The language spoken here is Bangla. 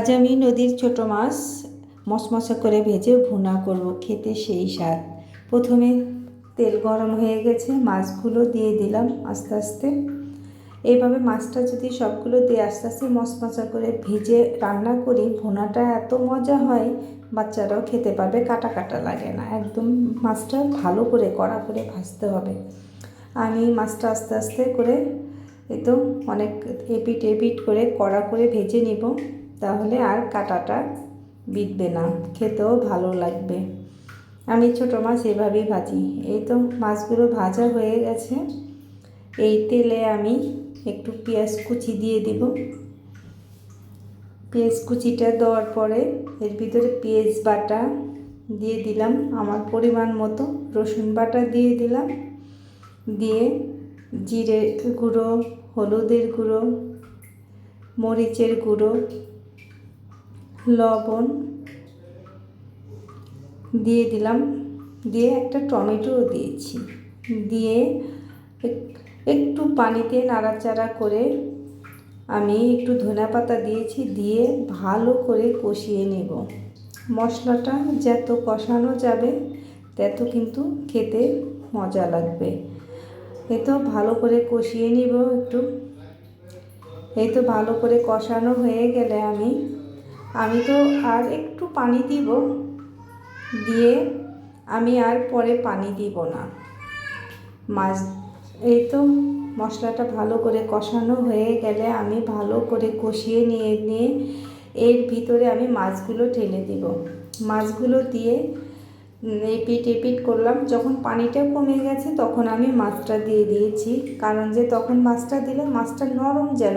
আজ আমি নদীর ছোট মাছ মশমশা করে ভেজে ভুনা করব, খেতে সেই স্বাদ। প্রথমে তেল গরম হয়ে গেছে, মাছগুলো দিয়ে দিলাম আস্তে আস্তে। এইভাবে মাছটা যদি সবগুলো দিয়ে আস্তে আস্তে মশমশা করে ভেজে রান্না করি, ভুনাটা এত মজা হয়, বাচ্চারাও খেতে পারবে, কাটা কাটা লাগে না। একদম মাছটা ভালো করে কড়া করে ভাজতে হবে। আমি মাছটা আস্তে আস্তে করে তো অনেক এপিট এপিট করে কড়া করে ভেজে নিব, তাহলে আর কাটাটা বিঁধবে না, খেতেও ভালো লাগবে। আমি ছোটো মাছ এভাবেই ভাজি। এই তো মাছগুলো ভাজা হয়ে গেছে। এই তেলে আমি একটু পেঁয়াজ কুচি দিয়ে দিব। পেঁয়াজ কুচিটা দেওয়ার পরে এর ভিতরে পেঁয়াজ বাটা দিয়ে দিলাম, আমার পরিমাণ মতো রসুন বাটা দিয়ে দিলাম, দিয়ে জিরে গুঁড়ো, হলুদের গুঁড়ো, মরিচের গুঁড়ো, লবণ দিয়ে দিলাম, দিয়ে একটা টমেটোও দিয়েছি, দিয়ে একটু পানিতে নাড়াচাড়া করে আমি একটু ধনেপাতা দিয়েছি, দিয়ে ভালো করে কষিয়ে নেব। মশলাটা যত কষানো যাবে তত কিন্তু খেতে মজা লাগবে। এই তো ভালো করে কষিয়ে নিব একটু। এই তো ভালো করে কষানো হয়ে গেলে আমি তো আর একটু পানি দিব, দিয়ে আমি আর পরে পানি দিব না। মাছ এই তো মশলাটা ভালো করে কষানো হয়ে গেলে আমি ভালো করে কষিয়ে নিয়ে এর ভিতরে আমি মাছগুলো ঢেলে দিব। মাছগুলো দিয়ে এপিট এপিট করলাম। যখন পানিটা কমে গেছে তখন আমি মাছটা দিয়ে দিয়েছি, কারণ যে তখন মাছটা দিলে মাছটা নরম যেন